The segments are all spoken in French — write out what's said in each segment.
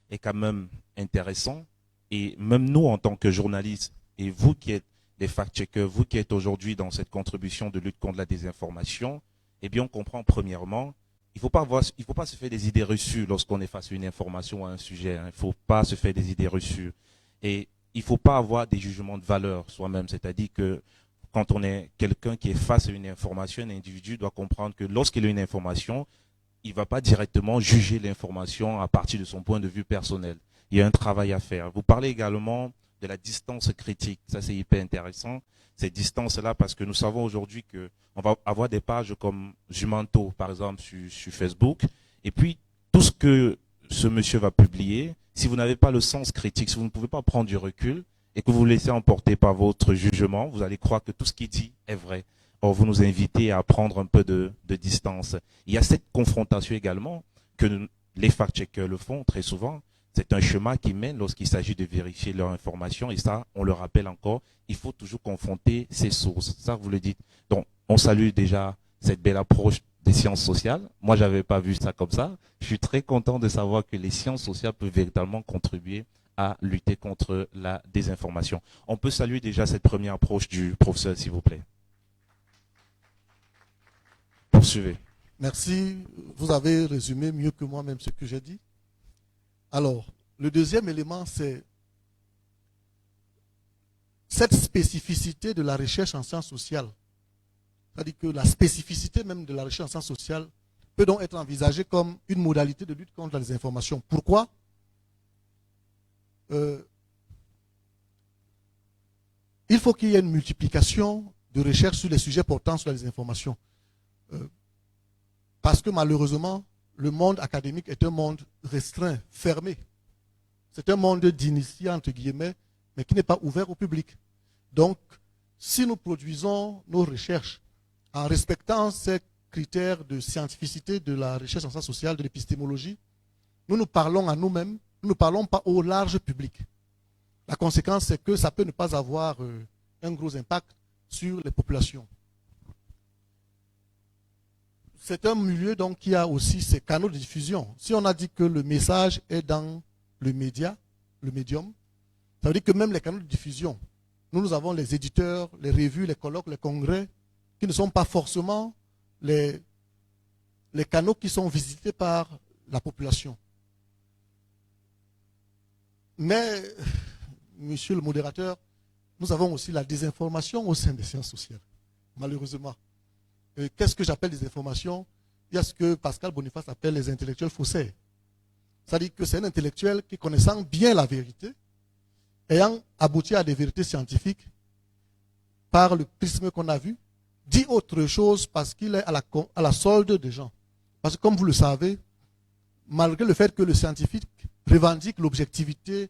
est quand même intéressant. Et même nous, en tant que journalistes, et vous qui êtes des fact-checkers, vous qui êtes aujourd'hui dans cette contribution de lutte contre la désinformation, eh bien, on comprend premièrement, il faut pas se faire des idées reçues lorsqu'on est face à une information ou à un sujet. Il ne faut pas se faire des idées reçues. Et il ne faut pas avoir des jugements de valeur soi-même. C'est-à-dire que quand on est quelqu'un qui est face à une information, un individu doit comprendre que lorsqu'il a une information, il ne va pas directement juger l'information à partir de son point de vue personnel. Il y a un travail à faire. Vous parlez également de la distance critique. Ça, c'est hyper intéressant. Cette distance-là, parce que nous savons aujourd'hui qu'on va avoir des pages comme Jumanto, par exemple, sur Facebook. Et puis, tout ce que ce monsieur va publier, si vous n'avez pas le sens critique, si vous ne pouvez pas prendre du recul et que vous vous laissez emporter par votre jugement, vous allez croire que tout ce qu'il dit est vrai. Or, vous nous invitez à prendre un peu de distance. Il y a cette confrontation également que les fact-checkers le font très souvent. C'est un chemin qui mène lorsqu'il s'agit de vérifier leur information. Et ça, on le rappelle encore, il faut toujours confronter ses sources. Ça, vous le dites. Donc, on salue déjà cette belle approche des sciences sociales. Moi, j'avais pas vu ça comme ça. Je suis très content de savoir que les sciences sociales peuvent véritablement contribuer à lutter contre la désinformation. On peut saluer déjà cette première approche du professeur, s'il vous plaît. Poursuivez. Merci. Vous avez résumé mieux que moi-même ce que j'ai dit. Alors, le deuxième élément, c'est cette spécificité de la recherche en sciences sociales. C'est-à-dire que la spécificité même de la recherche en sciences sociales peut donc être envisagée comme une modalité de lutte contre la désinformation. Pourquoi? Il faut qu'il y ait une multiplication de recherches sur les sujets portant sur la désinformation. Parce que malheureusement, le monde académique est un monde restreint, fermé. C'est un monde d'initiés, entre guillemets, mais qui n'est pas ouvert au public. Donc, si nous produisons nos recherches en respectant ces critères de scientificité de la recherche en sciences sociales, de l'épistémologie, nous nous parlons à nous-mêmes, nous ne parlons pas au large public. La conséquence, c'est que ça peut ne pas avoir un gros impact sur les populations. C'est un milieu donc qui a aussi ses canaux de diffusion. Si on a dit que le message est dans le média, le médium, ça veut dire que même les canaux de diffusion, nous avons les éditeurs, les revues, les colloques, les congrès, qui ne sont pas forcément les canaux qui sont visités par la population. Mais, monsieur le modérateur, nous avons aussi la désinformation au sein des sciences sociales, malheureusement. Qu'est-ce que j'appelle des informations? Il y a ce que Pascal Boniface appelle les intellectuels faussaires. C'est-à-dire que c'est un intellectuel qui, connaissant bien la vérité, ayant abouti à des vérités scientifiques par le prisme qu'on a vu, dit autre chose parce qu'il est à la solde des gens. Parce que comme vous le savez, malgré le fait que le scientifique revendique l'objectivité,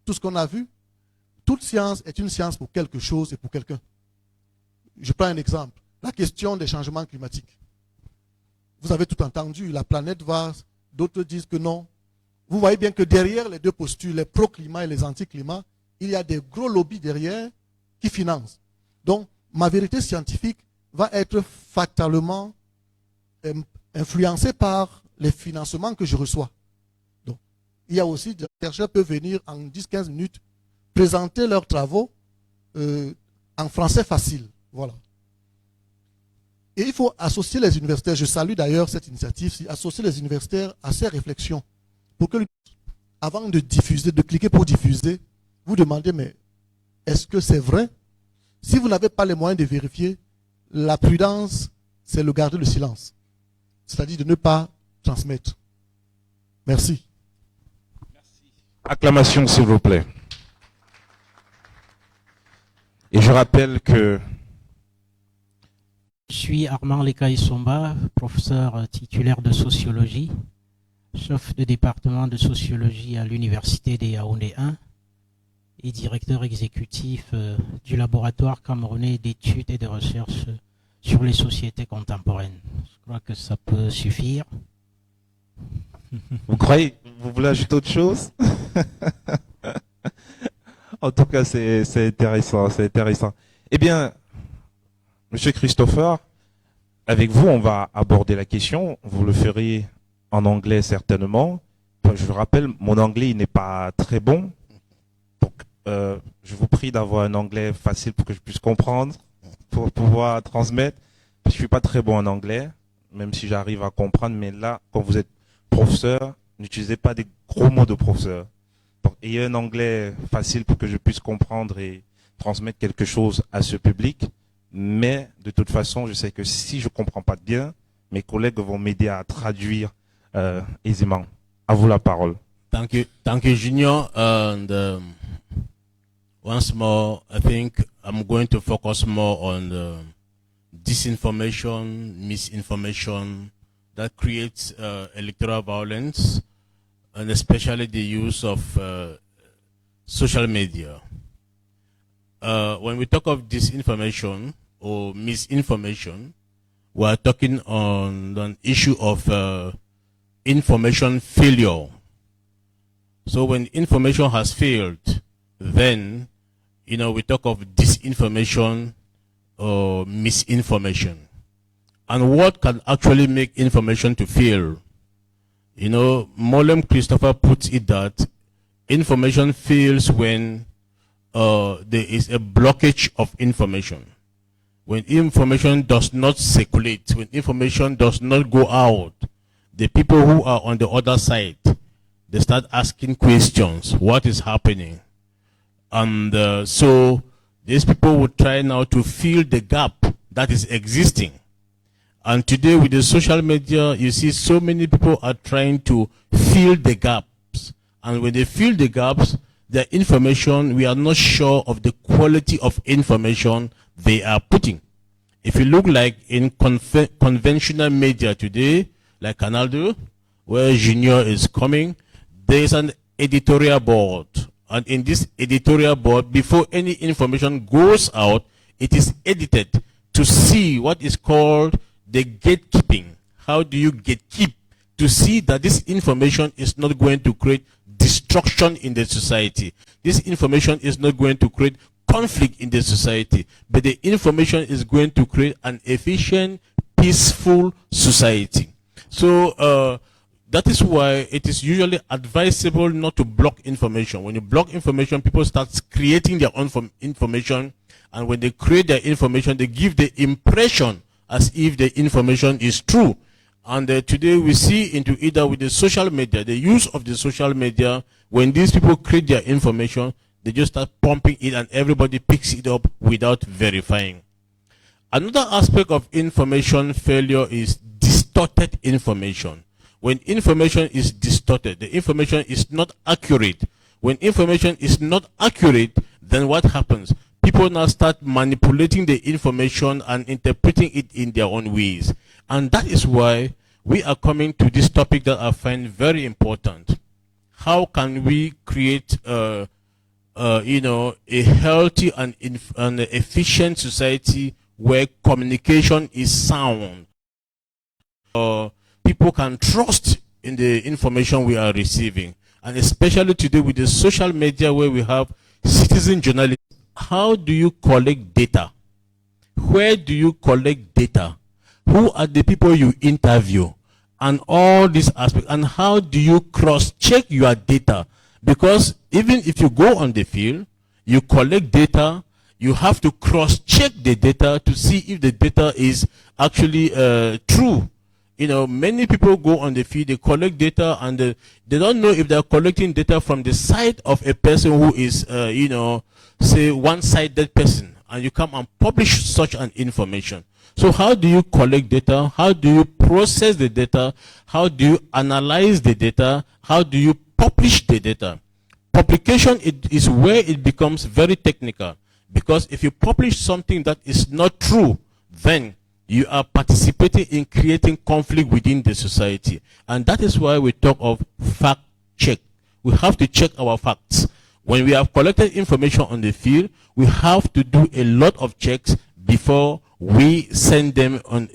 tout ce qu'on a vu, toute science est une science pour quelque chose et pour quelqu'un. Je prends un exemple. La question des changements climatiques. Vous avez tout entendu, la planète va, d'autres disent que non. Vous voyez bien que derrière les deux postures, les pro-climat et les anti-climat, il y a des gros lobbies derrière qui financent. Donc, ma vérité scientifique va être fatalement influencée par les financements que je reçois. Donc, il y a aussi des chercheurs qui peuvent venir en 10-15 minutes présenter leurs travaux en français facile. Voilà. Et il faut associer les universitaires, je salue d'ailleurs cette initiative, associer les universitaires à ces réflexions. Pour que, avant de diffuser, de cliquer pour diffuser, vous demandez, mais est-ce que c'est vrai? Si vous n'avez pas les moyens de vérifier, la prudence, c'est le garder le silence. C'est-à-dire de ne pas transmettre. Merci. Merci. Acclamation, s'il vous plaît. Et je rappelle que je suis Armand Lekaï-Somba, professeur titulaire de sociologie, chef de département de sociologie à l'université de Yaoundé 1 et directeur exécutif du laboratoire camerounais d'études et de recherche sur les sociétés contemporaines. Je crois que ça peut suffire. Vous croyez, vous voulez ajouter autre chose? En tout cas, c'est intéressant, c'est intéressant. Eh bien, Monsieur Christopher, avec vous, on va aborder la question. Vous le ferez en anglais certainement, je rappelle, mon anglais il n'est pas très bon. Donc, je vous prie d'avoir un anglais facile pour que je puisse comprendre, pour pouvoir transmettre. Je suis pas très bon en anglais, même si j'arrive à comprendre. Mais là, quand vous êtes professeur, n'utilisez pas des gros mots de professeur. Donc, ayez un anglais facile pour que je puisse comprendre et transmettre quelque chose à ce public. Mais de toute façon, je sais que si je comprends pas bien, mes collègues vont m'aider à traduire aisément. À vous la parole. Thank you, Junior. And once more, I think I'm going to focus more on disinformation, misinformation that creates electoral violence, and especially the use of social media. When we talk of disinformation or misinformation, we are talking on an issue of information failure. So when information has failed, then, we talk of disinformation or misinformation. And what can actually make information to fail? Mollem Christopher puts it that information fails when there is a blockage of information. When information does not circulate, when information does not go out, the people who are on the other side, they start asking questions. What is happening? And so these people would try now to fill the gap that is existing. And today with the social media, you see so many people are trying to fill the gaps. And when they fill the gaps, the information, we are not sure of the quality of information they are putting. If you look like in conventional media today, like Canaldo, where Junior is coming, there is an editorial board. And in this editorial board, before any information goes out, it is edited to see what is called the gatekeeping. How do you gatekeep to see that this information is not going to create destruction in the society? This information is not going to create conflict in the society, but the information is going to create an efficient, peaceful society. So that is why it is usually advisable not to block information. When you block information, people start creating their own information, and when they create their information, they give the impression as if the information is true. And today we see into either with the social media, the use of the social media, when these people create their information, they just start pumping it and everybody picks it up without verifying. Another aspect of information failure is distorted information. When information is distorted, the information is not accurate. When information is not accurate, then what happens? People now start manipulating the information and interpreting it in their own ways. And that is why we are coming to this topic that I find very important. How can we create a healthy and efficient society where communication is sound? People can trust in the information we are receiving. And especially today with the social media where we have citizen journalism. How do you collect data? Where do you collect data? Who are the people you interview? And all these aspects. And how do you cross-check your data? Because even if you go on the field, you collect data, you have to cross-check the data to see if the data is actually true. Many people go on the field, they collect data, and they don't know if they're collecting data from the side of a person who is, say, one-sided person, and you come and publish such an information. So how do you collect data? How do you process the data? How do you analyze the data? How do you publish the data? Publication is where it becomes very technical, because if you publish something that is not true, then you are participating in creating conflict within the society. And that is why we talk of fact check. We have to check our facts. When we have collected information on the field, we have to do a lot of checks before we send them on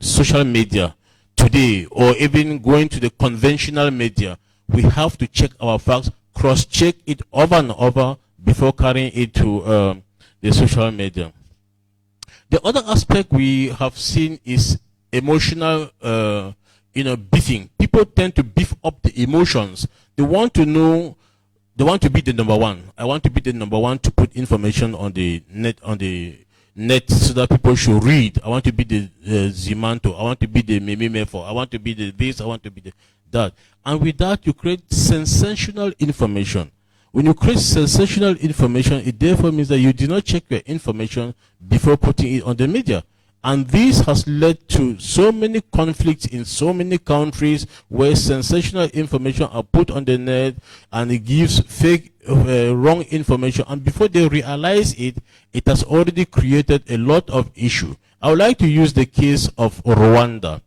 social media today, or even going to the conventional media. We have to check our facts, cross-check it over and over before carrying it to the social media. The other aspect we have seen is emotional beefing. People tend to beef up the emotions. They want to know, they want to be the number one. I want to be the number one to put information on the net, so that people should read. I want to be the Zimanto. I want to be the Mimimefo. I want to be the this. I want to be the that. And with that, you create sensational information. When you create sensational information, it therefore means that you did not check your information before putting it on the media. And this has led to so many conflicts in so many countries where sensational information are put on the net and it gives fake, wrong information. And before they realize it, it has already created a lot of issue. I would like to use the case of Rwanda.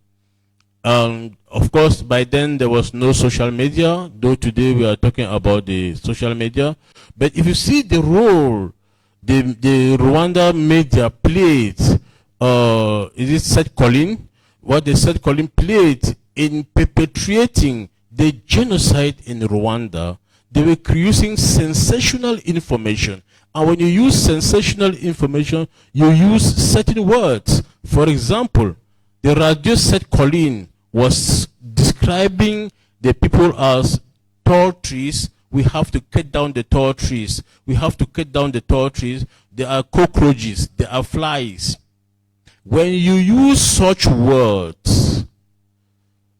Of course, by then there was no social media, though today we are talking about the social media. But if you see the role the Rwanda media played, is it Seth Colin? What the Seth Colin played in perpetrating the genocide in Rwanda, they were using sensational information. And when you use sensational information, you use certain words. For example, the radio Seth Colin was describing the people as tall trees. We have to cut down the tall trees. We have to cut down the tall trees. There are cockroaches. There are flies. When you use such words,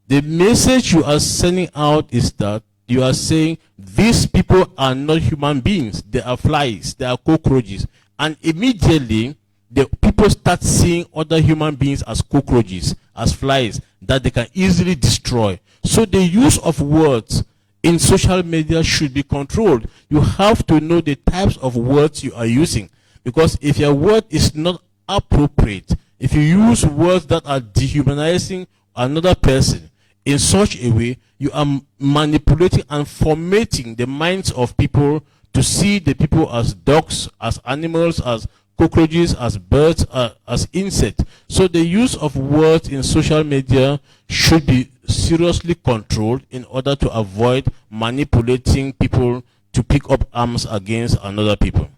the message you are sending out is that you are saying these people are not human beings. They are flies. They are cockroaches. And immediately, the people start seeing other human beings as cockroaches, as flies, that they can easily destroy. So the use of words in social media should be controlled. You have to know the types of words you are using. Because if your word is not appropriate, if you use words that are dehumanizing another person in such a way, you are manipulating and formatting the minds of people to see the people as dogs, as animals, as cockroaches, as birds, as insects. So the use of words in social media should be seriously controlled in order to avoid manipulating people to pick up arms against another people.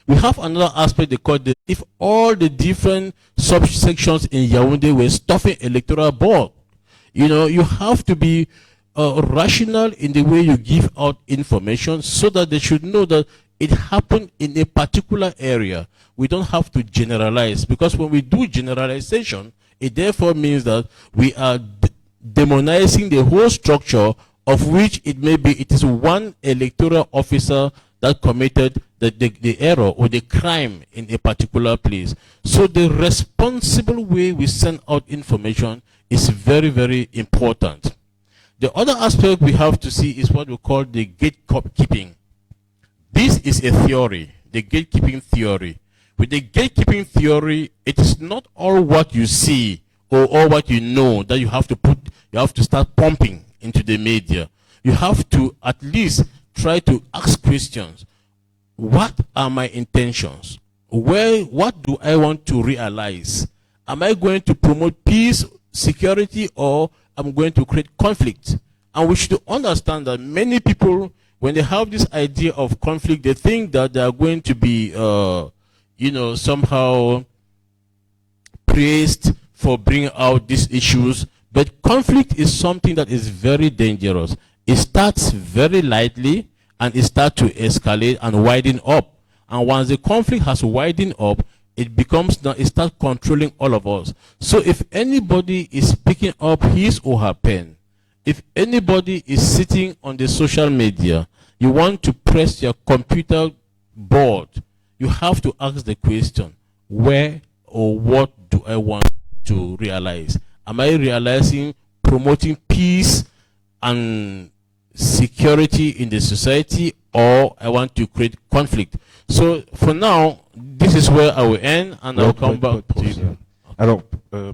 We have another aspect they call the, if all the different subsections in Yaoundé were stuffing electoral board, you have to be rational in the way you give out information so that they should know that it happened in a particular area. We don't have to generalize, because when we do generalization, it therefore means that we are demonizing the whole structure, of which it is one electoral officer that committed the error or the crime in a particular place. So the responsible way we send out information is very, very important. The other aspect we have to see is what we call the gatekeeping. This is a theory, the gatekeeping theory. With the gatekeeping theory, it is not all what you see or all what you know that you have to start pumping into the media. You have to at least try to ask questions. What are my intentions? What do I want to realize? Am I going to promote peace, security, or I'm going to create conflict? And we should understand that many people, when they have this idea of conflict, they think that they are going to be, somehow praised for bringing out these issues. But conflict is something that is very dangerous. It starts very lightly, and it starts to escalate and widen up. And once the conflict has widened up, it starts controlling all of us. So if anybody is picking up his or her pen, if anybody is sitting on the social media, you want to press your computer board, you have to ask the question, where or what do I want to realize? Am I realizing promoting peace and security in the society, or I want to create conflict? So for now, this is where I will end, and I'll come back to you. Alors,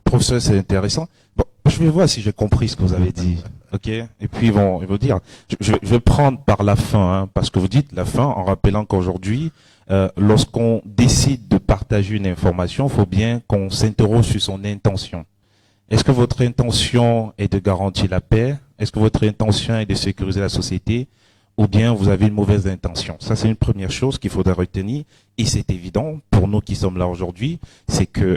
professeur, c'est intéressant. Bon, je vais voir si j'ai compris ce que vous avez dit. Ok. Et puis ils vont dire. Je vais prendre par la fin, hein, parce que vous dites la fin, en rappelant qu'aujourd'hui, lorsqu'on décide de partager une information, il faut bien qu'on s'interroge sur son intention. Est-ce que votre intention est de garantir la paix? Est-ce que votre intention est de sécuriser la société? Ou bien vous avez une mauvaise intention? Ça, c'est une première chose qu'il faudra retenir. Et c'est évident, pour nous qui sommes là aujourd'hui, c'est que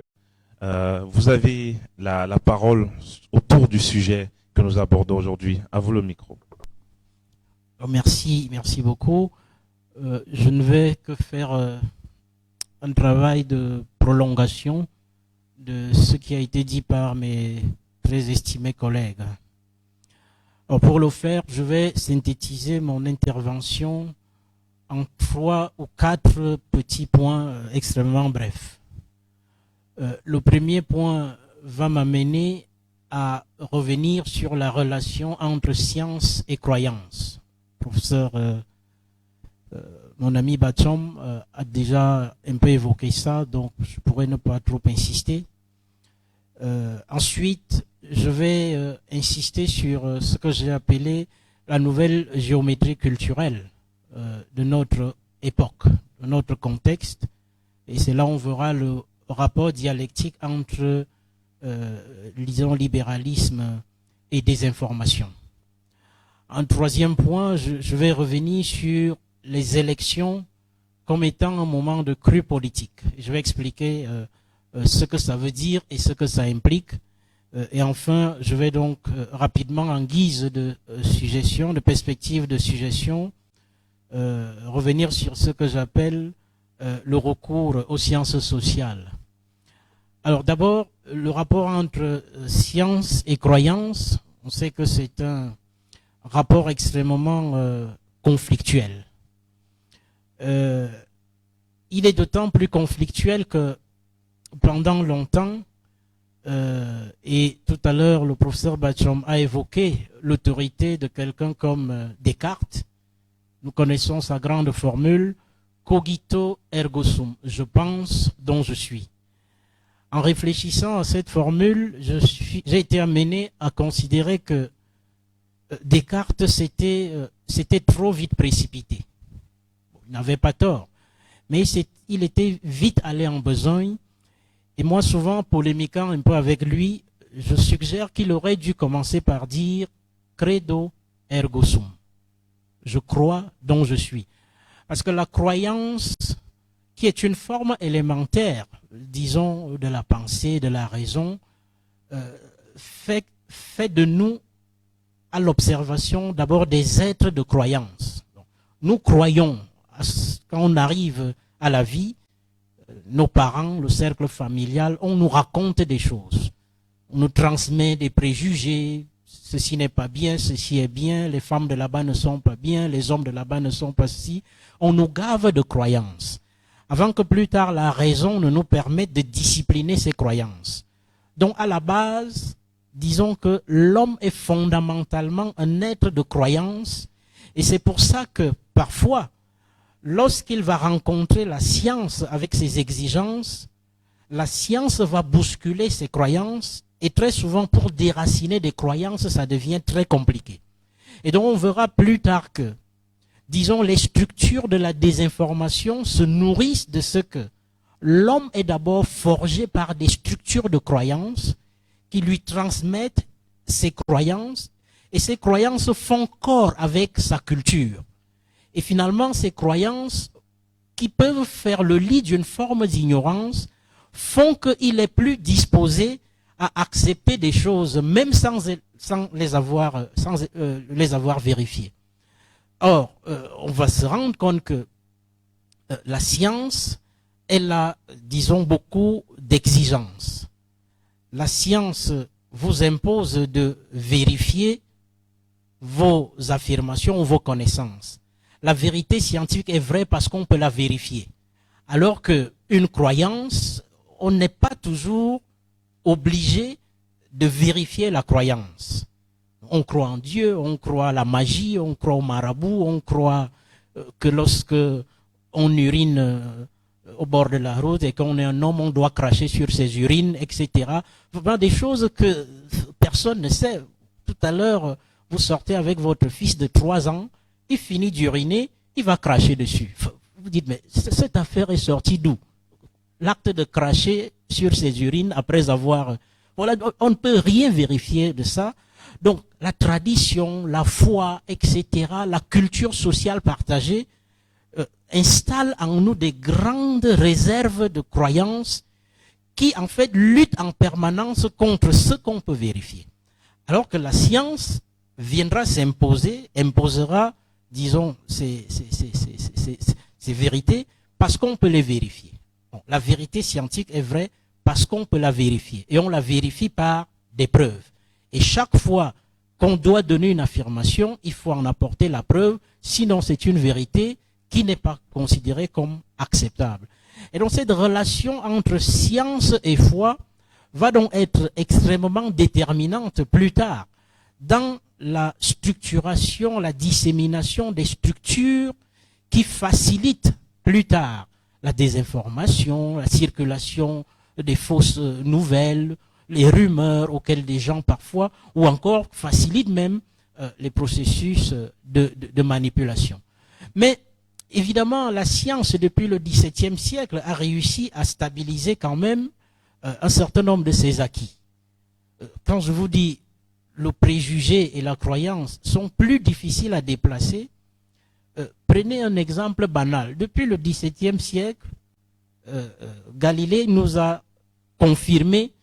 Vous avez la parole autour du sujet que nous abordons aujourd'hui. À vous le micro. Merci beaucoup. Je ne vais que faire un travail de prolongation de ce qui a été dit par mes très estimés collègues. Alors pour le faire, je vais synthétiser mon intervention en 3 ou 4 petits points extrêmement brefs. Le premier point va m'amener à revenir sur la relation entre science et croyance. Professeur, mon ami Bachom a déjà un peu évoqué ça, donc je pourrais ne pas trop insister. Ensuite, je vais insister sur ce que j'ai appelé la nouvelle géométrie culturelle de notre époque, de notre contexte. Et c'est là où on verra le rapport dialectique entre, disons, libéralisme et désinformation. En troisième point, je vais revenir sur les élections comme étant un moment de crue politique. Je vais expliquer ce que ça veut dire et ce que ça implique. Et enfin, je vais donc rapidement, en guise de suggestion, de perspective de suggestion, revenir sur ce que j'appelle le recours aux sciences sociales. Alors d'abord, le rapport entre science et croyance, on sait que c'est un rapport extrêmement conflictuel. Il est d'autant plus conflictuel que pendant longtemps, et tout à l'heure le professeur Bachom a évoqué l'autorité de quelqu'un comme Descartes. Nous connaissons sa grande formule « cogito ergo sum », je pense donc je suis. En réfléchissant à cette formule, j'ai été amené à considérer que Descartes s'était trop vite précipité. Il n'avait pas tort, mais il était vite allé en besogne. Et moi, souvent, polémiquant un peu avec lui, je suggère qu'il aurait dû commencer par dire « credo ergo sum ». Je crois donc je suis. Parce que la croyance, qui est une forme élémentaire, disons, de la pensée, de la raison, fait de nous, à l'observation, d'abord des êtres de croyance. Nous croyons, quand on arrive à la vie, nos parents, le cercle familial, on nous raconte des choses. On nous transmet des préjugés, ceci n'est pas bien, ceci est bien, les femmes de là-bas ne sont pas bien, les hommes de là-bas ne sont pas ci. On nous gave de croyances, avant que plus tard la raison ne nous permette de discipliner ces croyances. Donc à la base, disons que l'homme est fondamentalement un être de croyance, et c'est pour ça que parfois, lorsqu'il va rencontrer la science avec ses exigences, la science va bousculer ses croyances, et très souvent pour déraciner des croyances, ça devient très compliqué. Et donc on verra plus tard que, disons, les structures de la désinformation se nourrissent de ce que l'homme est d'abord forgé par des structures de croyances qui lui transmettent ses croyances, et ces croyances font corps avec sa culture. Et finalement, ces croyances, qui peuvent faire le lit d'une forme d'ignorance, font qu'il est plus disposé à accepter des choses, même sans les avoir vérifiées. Or, on va se rendre compte que la science, elle a, disons, beaucoup d'exigences. La science vous impose de vérifier vos affirmations ou vos connaissances. La vérité scientifique est vraie parce qu'on peut la vérifier. Alors qu'une croyance, on n'est pas toujours obligé de vérifier la croyance. On croit en Dieu, on croit à la magie, on croit au marabout, on croit que lorsque on urine au bord de la route et qu'on est un homme, on doit cracher sur ses urines, etc. Vraiment des choses que personne ne sait. Tout à l'heure, vous sortez avec votre fils de 3 ans, il finit d'uriner, il va cracher dessus. Vous dites, mais cette affaire est sortie d'où? L'acte de cracher sur ses urines après avoir... Voilà, on ne peut rien vérifier de ça. Donc, la tradition, la foi, etc., la culture sociale partagée installe en nous des grandes réserves de croyances qui en fait lutte en permanence contre ce qu'on peut vérifier. Alors que la science viendra s'imposer, imposera, disons, ces vérités parce qu'on peut les vérifier. Bon, la vérité scientifique est vraie parce qu'on peut la vérifier. Et on la vérifie par des preuves. Et chaque fois qu'on doit donner une affirmation, il faut en apporter la preuve, sinon c'est une vérité qui n'est pas considérée comme acceptable. Et donc cette relation entre science et foi va donc être extrêmement déterminante plus tard dans la structuration, la dissémination des structures qui facilitent plus tard la désinformation, la circulation des fausses nouvelles, les rumeurs auxquelles des gens parfois, ou encore facilitent même les processus de manipulation. Mais évidemment, la science, depuis le XVIIe siècle, a réussi à stabiliser quand même un certain nombre de ses acquis. Quand je vous dis le préjugé et la croyance sont plus difficiles à déplacer, prenez un exemple banal. Depuis le XVIIe siècle, Galilée nous a confirmé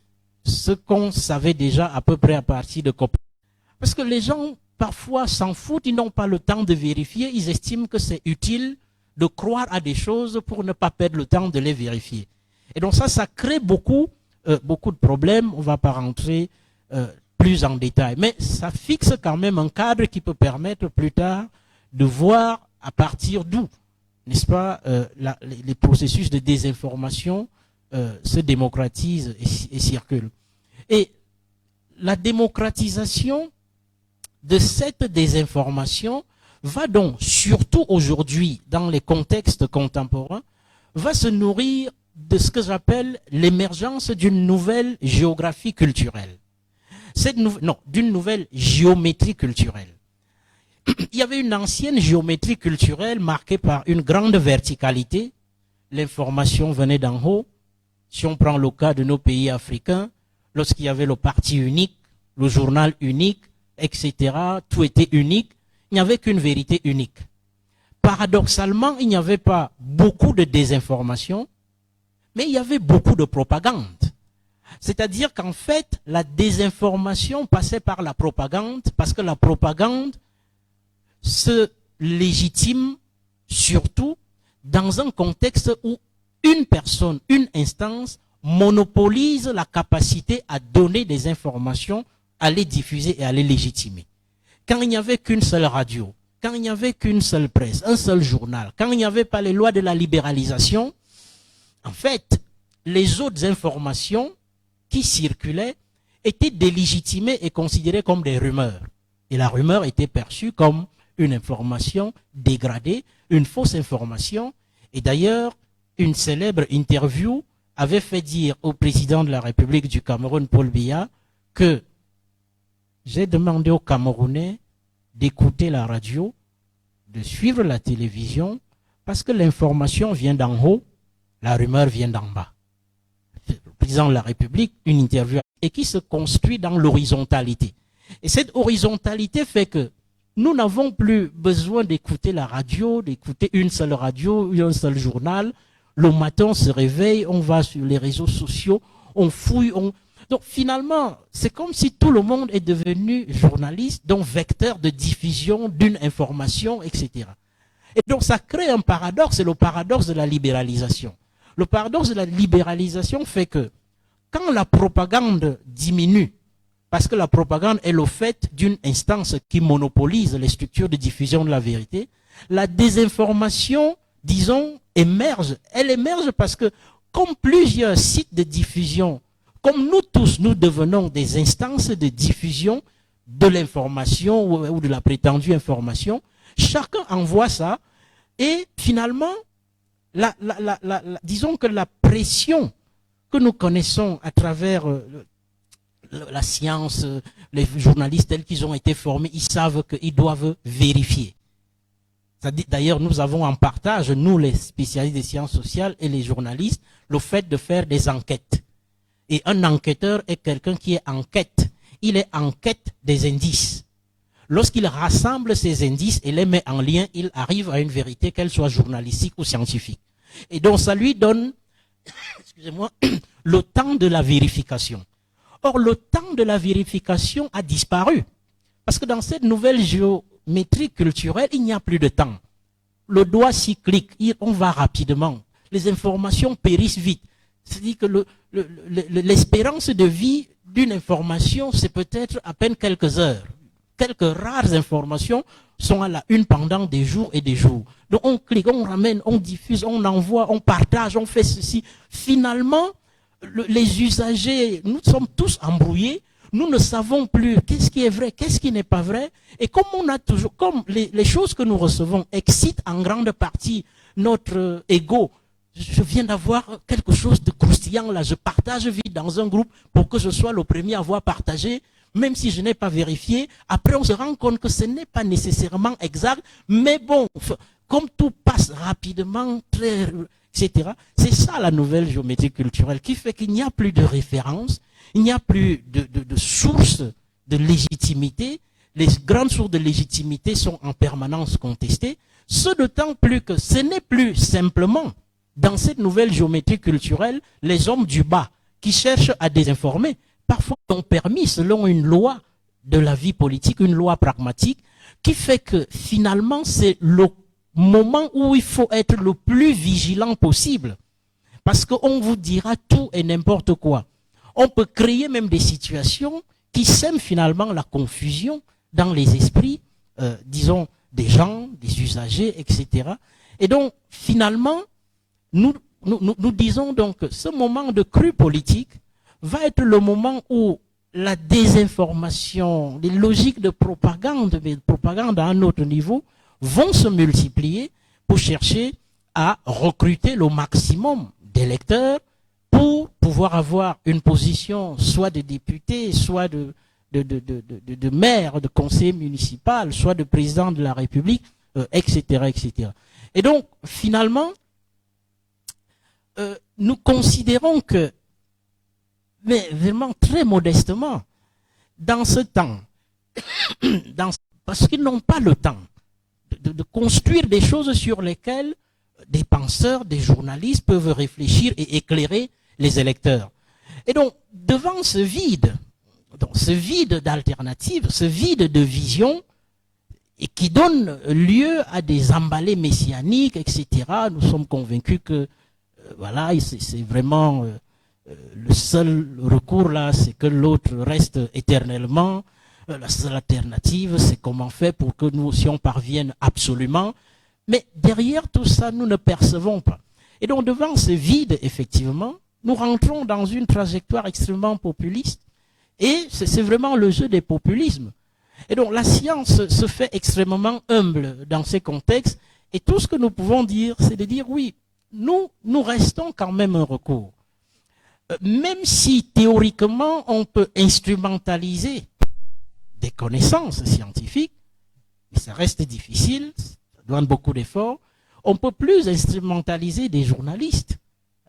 ce qu'on savait déjà à peu près à partir de Copernic. Parce que les gens parfois s'en foutent, ils n'ont pas le temps de vérifier, ils estiment que c'est utile de croire à des choses pour ne pas perdre le temps de les vérifier. Et donc ça crée beaucoup de problèmes, on ne va pas rentrer plus en détail. Mais ça fixe quand même un cadre qui peut permettre plus tard de voir à partir d'où, n'est-ce pas, les processus de désinformation se démocratisent et circulent. Et la démocratisation de cette désinformation va donc, surtout aujourd'hui, dans les contextes contemporains, va se nourrir de ce que j'appelle l'émergence d'une nouvelle géographie culturelle. D'une nouvelle géométrie culturelle. Il y avait une ancienne géométrie culturelle marquée par une grande verticalité. L'information venait d'en haut. Si on prend le cas de nos pays africains, lorsqu'il y avait le parti unique, le journal unique, etc., tout était unique, il n'y avait qu'une vérité unique. Paradoxalement, il n'y avait pas beaucoup de désinformation, mais il y avait beaucoup de propagande. C'est-à-dire qu'en fait, la désinformation passait par la propagande, parce que la propagande se légitime surtout dans un contexte où une personne, une instance monopolise la capacité à donner des informations, à les diffuser et à les légitimer. Quand il n'y avait qu'une seule radio, quand il n'y avait qu'une seule presse, un seul journal, quand il n'y avait pas les lois de la libéralisation, en fait, les autres informations qui circulaient étaient délégitimées et considérées comme des rumeurs. Et la rumeur était perçue comme une information dégradée, une fausse information. Et d'ailleurs, une célèbre interview avait fait dire au président de la République du Cameroun, Paul Biya, que j'ai demandé aux Camerounais d'écouter la radio, de suivre la télévision, parce que l'information vient d'en haut, la rumeur vient d'en bas. Le président de la République, une interview, et qui se construit dans l'horizontalité. Et cette horizontalité fait que nous n'avons plus besoin d'écouter la radio, d'écouter une seule radio, un seul journal. Le matin, on se réveille, on va sur les réseaux sociaux, on fouille. Donc finalement, c'est comme si tout le monde est devenu journaliste, donc vecteur de diffusion d'une information, etc. Et donc ça crée un paradoxe, c'est le paradoxe de la libéralisation. Le paradoxe de la libéralisation fait que quand la propagande diminue, parce que la propagande est le fait d'une instance qui monopolise les structures de diffusion de la vérité, la désinformation, disons, émerge. Elle émerge parce que, comme plusieurs sites de diffusion, comme nous tous, nous devenons des instances de diffusion de l'information ou de la prétendue information, chacun envoie ça, et finalement, disons que la pression que nous connaissons à travers la science, les journalistes tels qu'ils ont été formés, ils savent qu'ils doivent vérifier. D'ailleurs, nous avons en partage, nous les spécialistes des sciences sociales et les journalistes, le fait de faire des enquêtes. Et un enquêteur est quelqu'un qui est en quête. Il est en quête des indices. Lorsqu'il rassemble ces indices et les met en lien, il arrive à une vérité, qu'elle soit journalistique ou scientifique. Et donc ça lui donne, excusez-moi, le temps de la vérification. Or, le temps de la vérification a disparu. Parce que dans cette nouvelle géométrie culturelle, il n'y a plus de temps. Le doigt cyclique, on va rapidement. Les informations périssent vite. C'est-à-dire que l'espérance de vie d'une information, c'est peut-être à peine quelques heures. Quelques rares informations sont à la une pendant des jours et des jours. Donc on clique, on ramène, on diffuse, on envoie, on partage, on fait ceci. Finalement, les usagers, nous sommes tous embrouillés. Nous ne savons plus qu'est-ce qui est vrai, qu'est-ce qui n'est pas vrai. Et comme on a toujours, comme les choses que nous recevons excitent en grande partie notre ego. Je viens d'avoir quelque chose de croustillant là, je partage vite dans un groupe pour que je sois le premier à avoir partagé, même si je n'ai pas vérifié. Après, on se rend compte que ce n'est pas nécessairement exact, mais bon, comme tout passe rapidement, etc. C'est ça la nouvelle géométrie culturelle qui fait qu'il n'y a plus de référence, il n'y a plus de source de légitimité. Les grandes sources de légitimité sont en permanence contestées, ce d'autant plus que ce n'est plus simplement dans cette nouvelle géométrie culturelle, les hommes du bas qui cherchent à désinformer, parfois ont permis, selon une loi de la vie politique, une loi pragmatique, qui fait que finalement c'est le moment où il faut être le plus vigilant possible. Parce qu'on vous dira tout et n'importe quoi. On peut créer même des situations qui sèment finalement la confusion dans les esprits, disons, des gens, des usagers, etc. Et donc, finalement, nous disons donc que ce moment de crue politique va être le moment où la désinformation, les logiques de propagande, mais de propagande à un autre niveau, vont se multiplier pour chercher à recruter le maximum d'électeurs pour pouvoir avoir une position soit de député, soit de maire, de conseiller municipal, soit de président de la République, etc., etc. Et donc, finalement, nous considérons que, mais vraiment très modestement, dans ce temps, parce qu'ils n'ont pas le temps de construire des choses sur lesquelles des penseurs, des journalistes peuvent réfléchir et éclairer les électeurs. Et donc, devant ce vide d'alternatives, ce vide de vision, et qui donne lieu à des emballés messianiques, etc., nous sommes convaincus que voilà, c'est vraiment le seul recours là, c'est que l'autre reste éternellement. La seule alternative, c'est comment faire pour que nous aussi on parvienne absolument. Mais derrière tout ça, nous ne percevons pas. Et donc devant ce vide, effectivement, nous rentrons dans une trajectoire extrêmement populiste. Et c'est vraiment le jeu des populismes. Et donc la science se fait extrêmement humble dans ces contextes. Et tout ce que nous pouvons dire, c'est de dire oui, nous restons quand même un recours. Même si théoriquement on peut instrumentaliser des connaissances scientifiques, mais ça reste difficile, ça demande beaucoup d'efforts, on peut plus instrumentaliser des journalistes.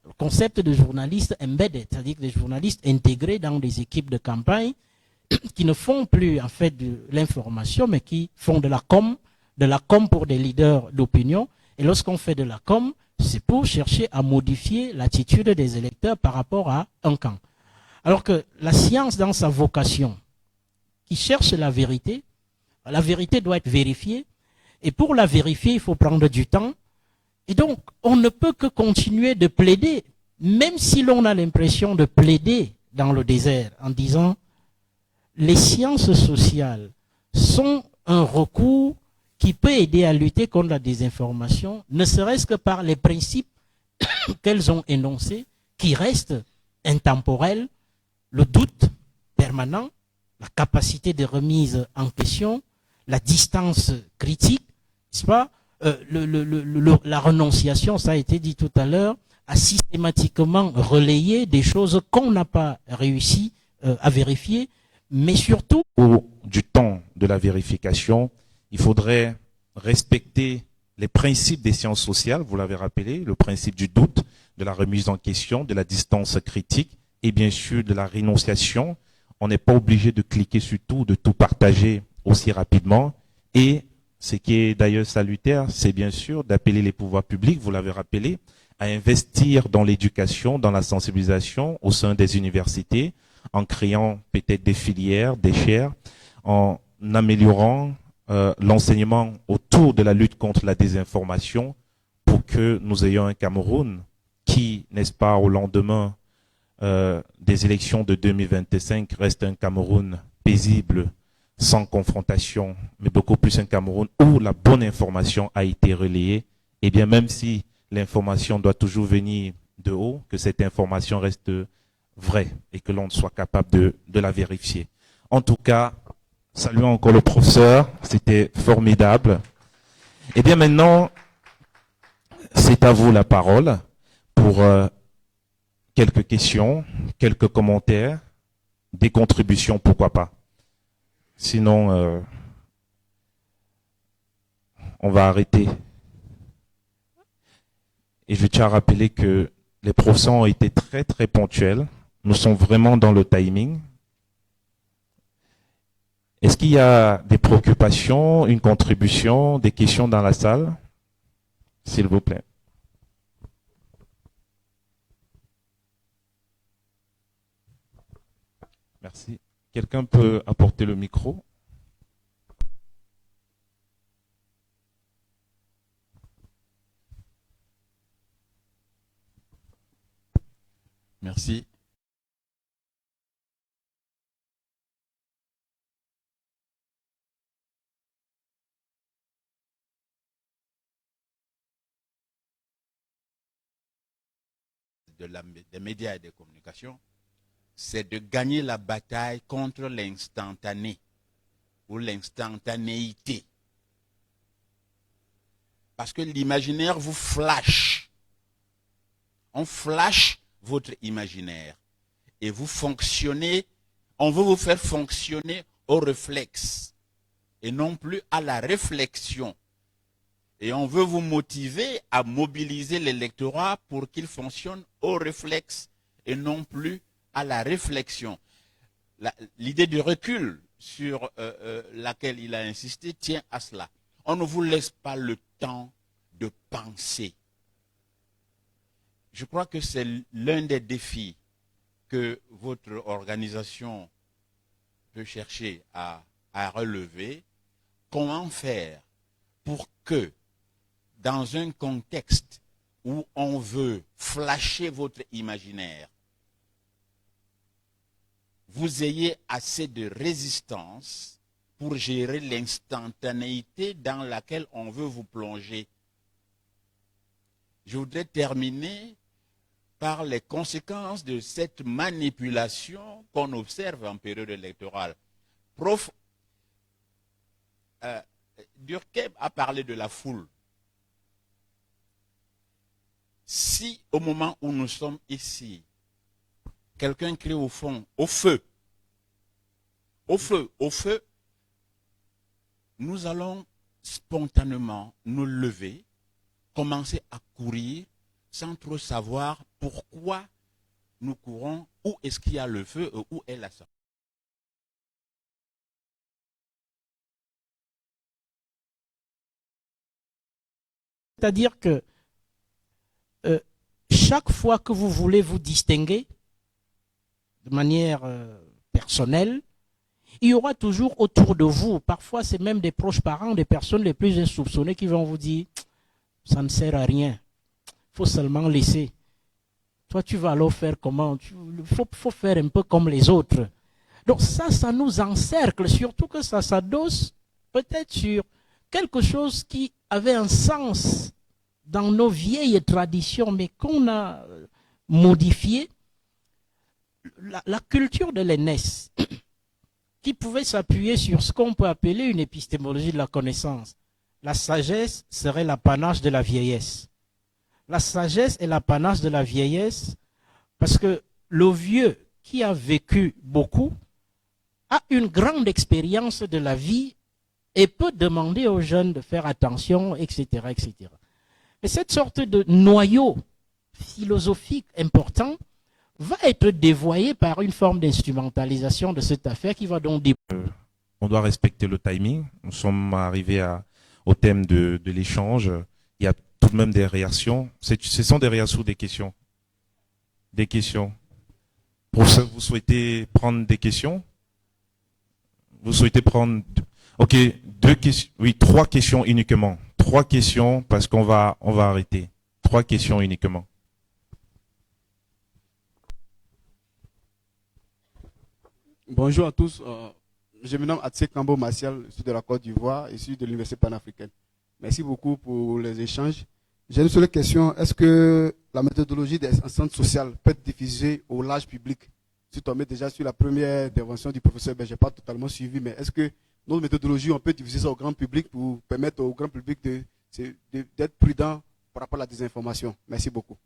Le concept de journaliste embedded, c'est-à-dire des journalistes intégrés dans des équipes de campagne qui ne font plus en fait de l'information, mais qui font de la com pour des leaders d'opinion. Et lorsqu'on fait de la com, c'est pour chercher à modifier l'attitude des électeurs par rapport à un camp. Alors que la science, dans sa vocation, qui cherche la vérité doit être vérifiée. Et pour la vérifier, il faut prendre du temps. Et donc, on ne peut que continuer de plaider, même si l'on a l'impression de plaider dans le désert, en disant les sciences sociales sont un recours qui peut aider à lutter contre la désinformation, ne serait-ce que par les principes qu'elles ont énoncés, qui restent intemporels, le doute permanent, la capacité de remise en question, la distance critique, n'est-ce pas, la renonciation, ça a été dit tout à l'heure, à systématiquement relayer des choses qu'on n'a pas réussi à vérifier, mais surtout... Du temps de la vérification, il faudrait respecter les principes des sciences sociales, vous l'avez rappelé, le principe du doute, de la remise en question, de la distance critique et bien sûr de la rénonciation. On n'est pas obligé de cliquer sur tout, de tout partager aussi rapidement. Et ce qui est d'ailleurs salutaire, c'est bien sûr d'appeler les pouvoirs publics, vous l'avez rappelé, à investir dans l'éducation, dans la sensibilisation au sein des universités, en créant peut-être des filières, des chaires, en améliorant l'enseignement autour de la lutte contre la désinformation pour que nous ayons un Cameroun qui, n'est-ce pas, au lendemain des élections de 2025, reste un Cameroun paisible, sans confrontation, mais beaucoup plus un Cameroun où la bonne information a été relayée. Et bien même si l'information doit toujours venir de haut, que cette information reste vraie et que l'on soit capable de la vérifier. En tout cas, saluons encore le professeur, c'était formidable. Et bien maintenant, c'est à vous la parole pour quelques questions, quelques commentaires, des contributions, pourquoi pas. Sinon, on va arrêter. Et je tiens à rappeler que les professeurs ont été très très ponctuels. Nous sommes vraiment dans le timing. Est-ce qu'il y a des préoccupations, une contribution, des questions dans la salle? S'il vous plaît. Merci. Quelqu'un peut apporter le micro? Merci. Des médias et des communications, c'est de gagner la bataille contre l'instantané ou l'instantanéité. Parce que l'imaginaire vous flash. On flash votre imaginaire. Et vous fonctionnez, on veut vous faire fonctionner au réflexe et non plus à la réflexion. Et on veut vous motiver à mobiliser l'électorat pour qu'il fonctionne au réflexe et non plus à la réflexion. L'idée du recul sur laquelle il a insisté tient à cela. On ne vous laisse pas le temps de penser. Je crois que c'est l'un des défis que votre organisation peut chercher à relever. Comment faire pour que, dans un contexte où on veut flasher votre imaginaire, vous ayez assez de résistance pour gérer l'instantanéité dans laquelle on veut vous plonger. Je voudrais terminer par les conséquences de cette manipulation qu'on observe en période électorale. Prof. Durkheim a parlé de la foule. Si au moment où nous sommes ici, quelqu'un crie au fond, au feu, nous allons spontanément nous lever, commencer à courir sans trop savoir pourquoi nous courons, où est-ce qu'il y a le feu et où est la sortie. C'est-à-dire que chaque fois que vous voulez vous distinguer de manière personnelle, il y aura toujours autour de vous, parfois c'est même des proches parents, des personnes les plus insoupçonnées qui vont vous dire « ça ne sert à rien, il faut seulement laisser. Toi tu vas alors faire comment? Il faut faire un peu comme les autres. » Donc ça nous encercle, surtout que ça s'adosse peut-être sur quelque chose qui avait un sens dans nos vieilles traditions, mais qu'on a modifié. La culture de l'aînesse, qui pouvait s'appuyer sur ce qu'on peut appeler une épistémologie de la connaissance. La sagesse serait l'apanage de la vieillesse. La sagesse est l'apanage de la vieillesse parce que le vieux qui a vécu beaucoup a une grande expérience de la vie et peut demander aux jeunes de faire attention, etc., etc. Et cette sorte de noyau philosophique important va être dévoyé par une forme d'instrumentalisation de cette affaire qui va donc... On doit respecter le timing. Nous sommes arrivés au thème de l'échange. Il y a tout de même des réactions. Ce sont des réactions ou des questions? Des questions. Professeur, vous souhaitez prendre des questions? Vous souhaitez prendre... Ok, 2 questions. Oui, 3 questions uniquement. 3 questions parce qu'on va arrêter. 3 questions uniquement. Bonjour à tous. Je me nomme Atsé Kambo Martial, je suis de la Côte d'Ivoire, issu de l'Université panafricaine. Merci beaucoup pour les échanges. J'ai une seule question. Est-ce que la méthodologie des centres sociaux peut être diffusée au large public? Si tu tombé déjà sur la première intervention du professeur, je n'ai pas totalement suivi, mais est-ce que notre méthodologie, on peut diffuser ça au grand public pour permettre au grand public d'être prudent par rapport à la désinformation? Merci beaucoup.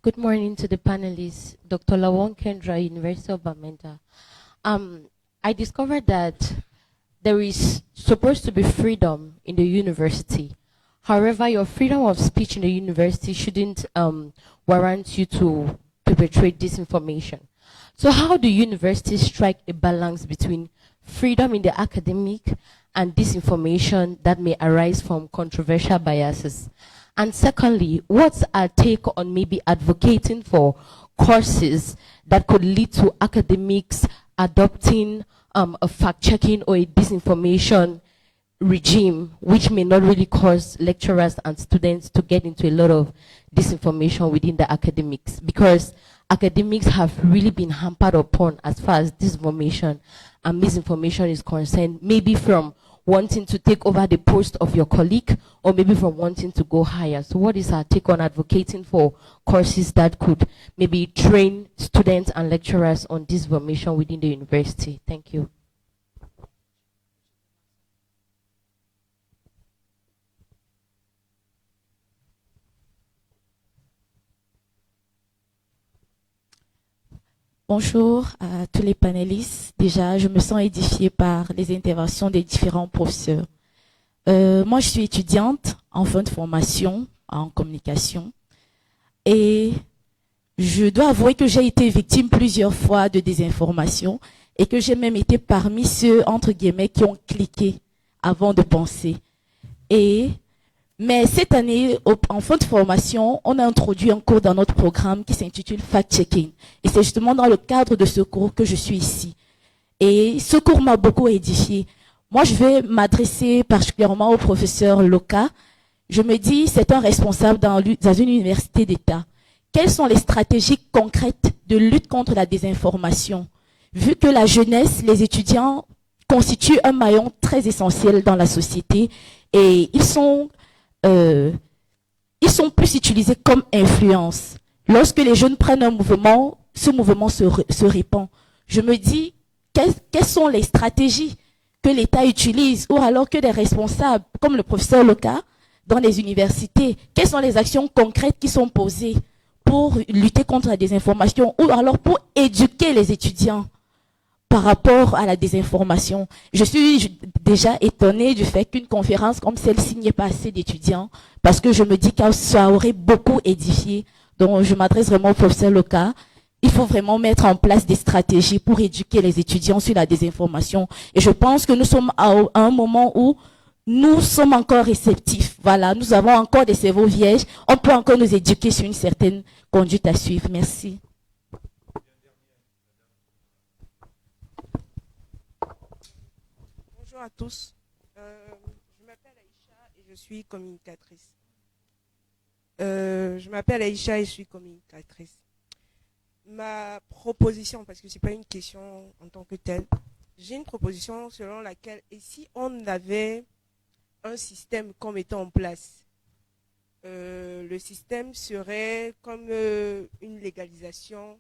Good morning to the panelists. Dr. Lawon Kendra, University of Bamenda. I discovered that there is supposed to be freedom in the university. However, your freedom of speech in the university shouldn't warrant you to perpetrate disinformation. So how do universities strike a balance between freedom in the academic and disinformation that may arise from controversial biases? And secondly, what's our take on maybe advocating for courses that could lead to academics adopting a fact-checking or a disinformation regime, which may not really cause lecturers and students to get into a lot of disinformation within the academics? Because academics have really been hampered upon as far as disinformation and misinformation is concerned, maybe from wanting to take over the post of your colleague, or maybe from wanting to go higher. So what is our take on advocating for courses that could maybe train students and lecturers on disinformation within the university? Thank you. Bonjour à tous les panélistes. Déjà, je me sens édifiée par les interventions des différents professeurs. Moi, je suis étudiante en fin de formation en communication et je dois avouer que j'ai été victime plusieurs fois de désinformation et que j'ai même été parmi ceux, entre guillemets, qui ont cliqué avant de penser. Mais cette année, en fin de formation, on a introduit un cours dans notre programme qui s'intitule Fact-Checking. Et c'est justement dans le cadre de ce cours que je suis ici. Et ce cours m'a beaucoup édifié. Moi, je vais m'adresser particulièrement au professeur Loka. Je me dis, c'est un responsable dans une université d'État. Quelles sont les stratégies concrètes de lutte contre la désinformation? Vu que la jeunesse, les étudiants constituent un maillon très essentiel dans la société et ils sont plus utilisés comme influence. Lorsque les jeunes prennent un mouvement, ce mouvement se répand. Je me dis, quelles sont les stratégies que l'État utilise, ou alors que des responsables, comme le professeur Loka, dans les universités, quelles sont les actions concrètes qui sont posées pour lutter contre la désinformation, ou alors pour éduquer les étudiants par rapport à la désinformation? Je suis déjà étonnée du fait qu'une conférence comme celle-ci n'y ait pas assez d'étudiants, parce que je me dis que ça aurait beaucoup édifié. Donc je m'adresse vraiment au professeur Loka. Il faut vraiment mettre en place des stratégies pour éduquer les étudiants sur la désinformation. Et je pense que nous sommes à un moment où nous sommes encore réceptifs. Voilà, nous avons encore des cerveaux vierges. On peut encore nous éduquer sur une certaine conduite à suivre. Merci. Bonjour à tous. Je m'appelle Aïcha et je suis communicatrice. Ma proposition, parce que ce n'est pas une question en tant que telle, j'ai une proposition selon laquelle, et si on avait un système comme étant en place, le système serait comme une légalisation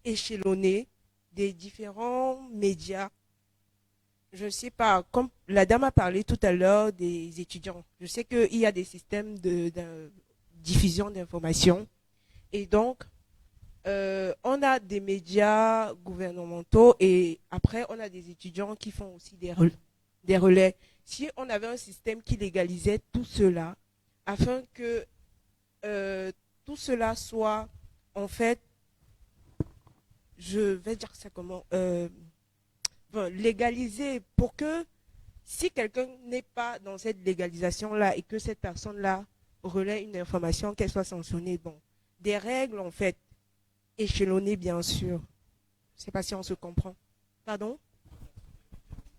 échelonnée des différents médias. Je ne sais pas, comme la dame a parlé tout à l'heure des étudiants, je sais qu'il y a des systèmes de diffusion d'informations et donc on a des médias gouvernementaux et après on a des étudiants qui font aussi des relais. Si on avait un système qui légalisait tout cela, afin que tout cela soit en fait, je vais dire ça comment, légalisé pour que Si quelqu'un n'est pas dans cette légalisation-là et que cette personne-là relaie une information, qu'elle soit sanctionnée, bon, des règles en fait, échelonnées bien sûr. Je ne sais pas si on se comprend. Pardon?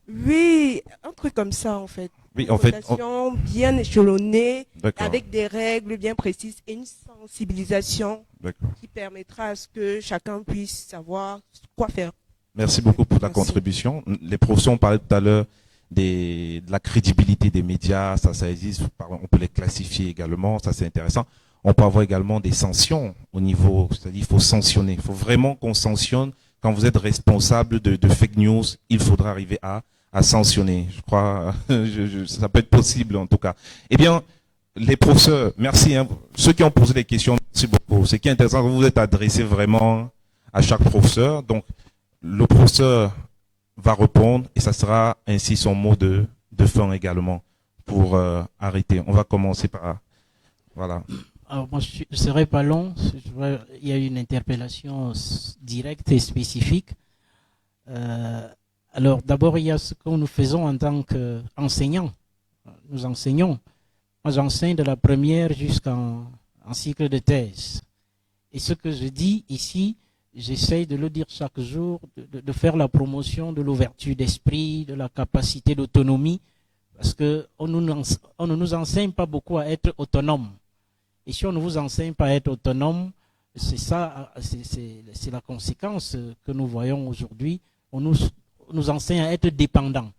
Oui, un truc comme ça en fait. Oui, Une en fait, cotation bien échelonnée, D'accord. avec des règles bien précises et une sensibilisation D'accord. qui permettra à ce que chacun puisse savoir quoi faire. Merci beaucoup pour ta Merci. contribution. Les professeurs ont parlé tout à l'heure de la crédibilité des médias, ça existe, on peut les classifier également, ça c'est intéressant. On peut avoir également des sanctions au niveau, c'est-à-dire il faut sanctionner, il faut vraiment qu'on sanctionne. Quand vous êtes responsable de fake news, il faudra arriver à sanctionner. Je crois, ça peut être possible en tout cas. Eh bien, les professeurs, merci. Hein, ceux qui ont posé des questions, merci beaucoup. Ce qui est intéressant, vous vous êtes adressé vraiment à chaque professeur. Donc, le professeur va répondre et ça sera ainsi son mot de fin également pour arrêter. On va commencer par... Voilà. Alors, moi, je ne serai pas long. Il y a une interpellation directe et spécifique. Alors, d'abord, il y a ce que nous faisons en tant qu'enseignants. Nous enseignons. Moi, j'enseigne de la première jusqu'en cycle de thèse. Et ce que je dis ici, j'essaye de le dire chaque jour, de faire la promotion de l'ouverture d'esprit, de la capacité d'autonomie, parce qu'on ne nous enseigne pas beaucoup à être autonome. Et si on ne vous enseigne pas à être autonome, c'est ça, c'est la conséquence que nous voyons aujourd'hui. On nous enseigne à être dépendant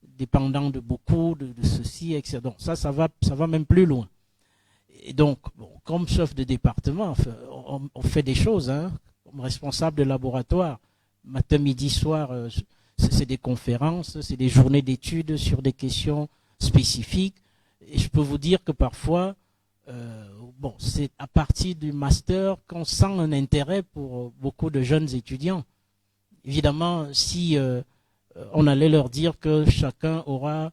de beaucoup, de ceci, etc. Donc ça va même plus loin. Et donc, bon, comme chef de département, on fait des choses, hein, comme responsable de laboratoire. Matin, midi, soir, c'est des conférences, c'est des journées d'études sur des questions spécifiques. Et je peux vous dire que parfois, bon, c'est à partir du master qu'on sent un intérêt pour beaucoup de jeunes étudiants. Évidemment, si on allait leur dire que chacun aura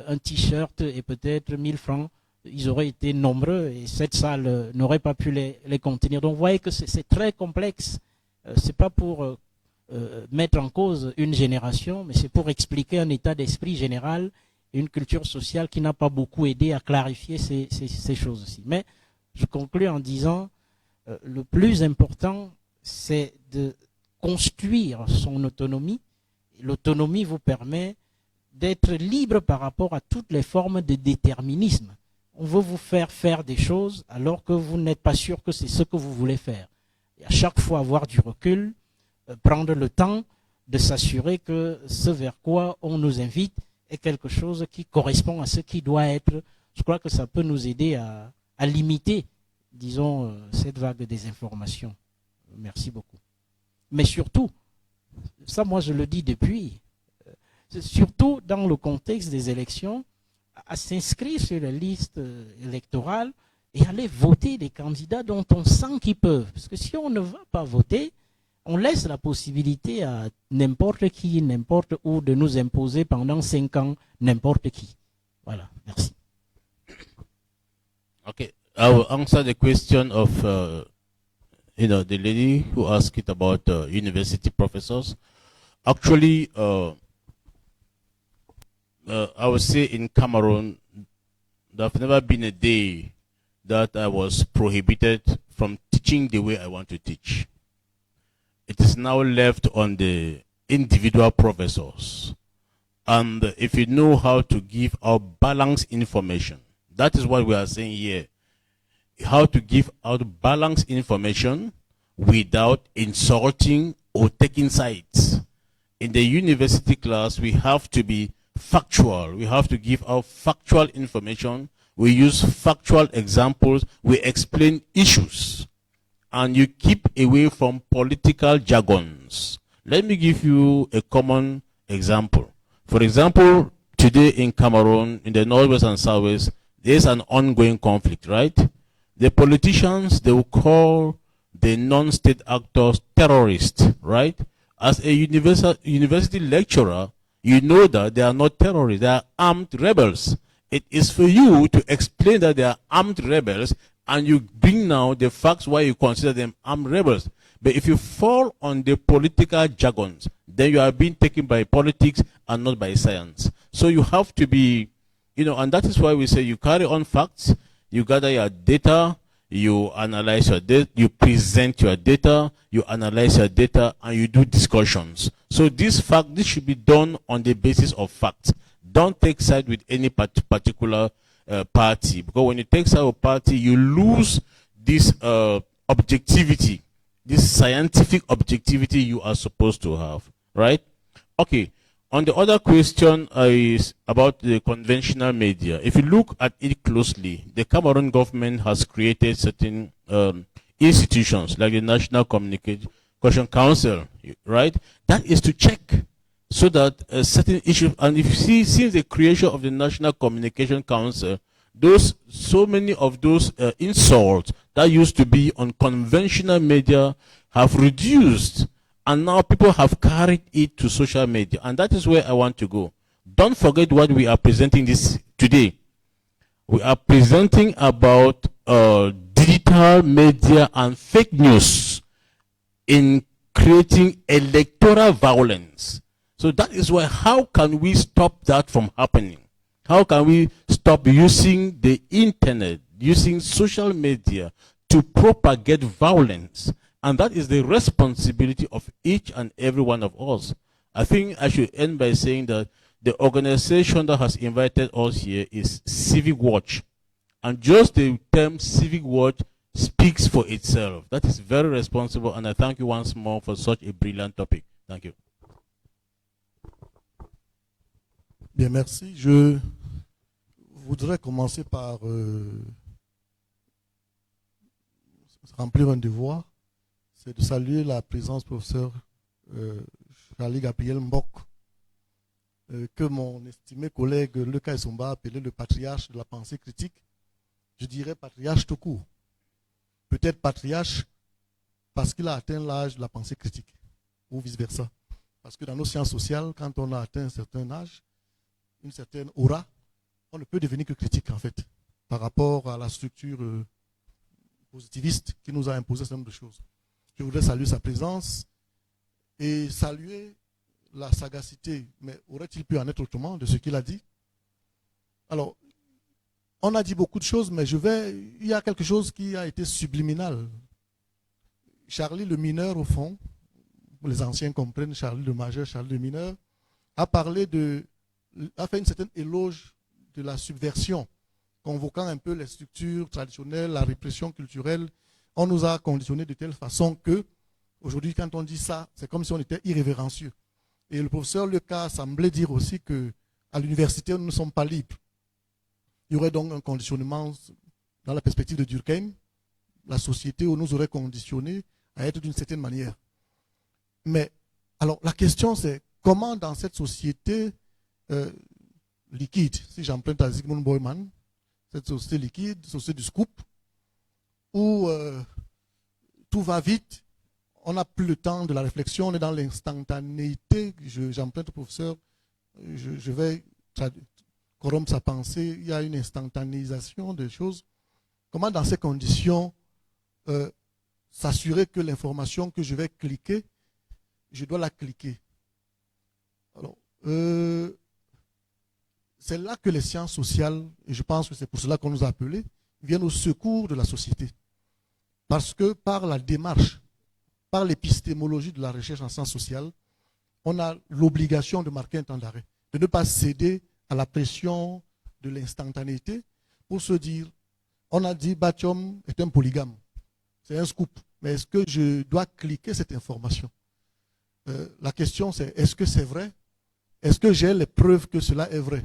un t-shirt et peut-être 1000 francs, ils auraient été nombreux et cette salle n'aurait pas pu les contenir. Donc vous voyez que c'est très complexe. C'est pas pour mettre en cause une génération, mais c'est pour expliquer un état d'esprit général et une culture sociale qui n'a pas beaucoup aidé à clarifier ces choses aussi. Mais je conclus en disant le plus important, c'est de construire son autonomie. L'autonomie vous permet d'être libre par rapport à toutes les formes de déterminisme. On veut vous faire des choses alors que vous n'êtes pas sûr que c'est ce que vous voulez faire. Et à chaque fois avoir du recul, prendre le temps de s'assurer que ce vers quoi on nous invite est quelque chose qui correspond à ce qui doit être. Je crois que ça peut nous aider à limiter, disons, cette vague de désinformation. Merci beaucoup. Mais surtout, ça moi je le dis depuis, surtout dans le contexte des élections, à s'inscrire sur la liste électorale et aller voter des candidats dont on sent qu'ils peuvent. Parce que si on ne va pas voter, on laisse la possibilité à n'importe qui, n'importe où, de nous imposer pendant 5 ans n'importe qui. Voilà, merci. Okay, I will answer the question of the lady who asked it about university professors. Actually, I would say in Cameroon, there have never been a day that I was prohibited from teaching the way I want to teach. It is now left on the individual professors. And if you know how to give out balanced information, that is what we are saying here. How to give out balanced information without insulting or taking sides. In the university class, we have to be factual. We have to give out factual information. We use factual examples. We explain issues. And you keep away from political jargons. Let me give you a common example. For example, today in Cameroon, in the northwest and southwest, there's an ongoing conflict, right? The politicians, they will call the non-state actors terrorists, right? As a university lecturer, you know that they are not terrorists, they are armed rebels. It is for you to explain that they are armed rebels, and you bring now the facts why you consider them armed rebels. But if you fall on the political jargons, then you are being taken by politics and not by science. So you have to be, and that is why we say you carry on facts, you gather your data, you analyze your data, you present your data, you analyze your data, and you do discussions. So this should be done on the basis of facts. Don't take side with any particular party, because when you take side with party, you lose this objectivity, this scientific objectivity you are supposed to have, right? Okay. On the other question is about the conventional media. If you look at it closely, the Cameroon government has created certain institutions like the National Communication Council, right? That is to check so that certain issues, and if you see, since the creation of the National Communication Council, so many of those insults that used to be on conventional media have reduced. And now people have carried it to social media. And that is where I want to go. Don't forget what we are presenting this today. We are presenting about digital media and fake news in creating electoral violence. So that is why, how can we stop that from happening? How can we stop using the internet, using social media to propagate violence? And that is the responsibility of each and every one of us. I think I should end by saying that the organization that has invited us here is Civic Watch. And just the term Civic Watch speaks for itself. That is very responsible, and I thank you once more for such a brilliant topic. Thank you. Bien, merci. Je voudrais commencer par remplir un devoir. C'est de saluer la présence du professeur Charlie Gabriel Mbok, que mon estimé collègue Leka Esomba a appelé le patriarche de la pensée critique. Je dirais patriarche tout court. Peut-être patriarche parce qu'il a atteint l'âge de la pensée critique, ou vice-versa. Parce que dans nos sciences sociales, quand on a atteint un certain âge, une certaine aura, on ne peut devenir que critique en fait, par rapport à la structure positiviste qui nous a imposé un certain nombre de choses. Je voudrais saluer sa présence et saluer la sagacité, mais aurait-il pu en être autrement de ce qu'il a dit? Alors, on a dit beaucoup de choses, mais il y a quelque chose qui a été subliminal. Charlie le mineur, au fond, les anciens comprennent, Charlie le majeur, Charlie le mineur, a fait une certaine éloge de la subversion, convoquant un peu les structures traditionnelles, la répression culturelle. On nous a conditionnés de telle façon que, aujourd'hui, quand on dit ça, c'est comme si on était irrévérencieux. Et le professeur Leka semblait dire aussi qu'à l'université, nous ne sommes pas libres. Il y aurait donc un conditionnement dans la perspective de Durkheim, la société où nous aurait conditionnés à être d'une certaine manière. Mais, alors, la question c'est, comment dans cette société liquide, si j'emprunte à Zygmunt Bauman, cette société liquide, société du scoop, où tout va vite, on n'a plus le temps de la réflexion, on est dans l'instantanéité. J'emprunte au professeur, je vais corrompre sa pensée, il y a une instantanéisation des choses. Comment dans ces conditions s'assurer que l'information que je vais cliquer, je dois la cliquer? Alors, c'est là que les sciences sociales, et je pense que c'est pour cela qu'on nous a appelés, viennent au secours de la société. Parce que par la démarche, par l'épistémologie de la recherche en sciences sociales, on a l'obligation de marquer un temps d'arrêt, de ne pas céder à la pression de l'instantanéité pour se dire, on a dit Batium est un polygame, c'est un scoop, mais est-ce que je dois cliquer cette information? La question c'est, est-ce que c'est vrai? Est-ce que j'ai les preuves que cela est vrai?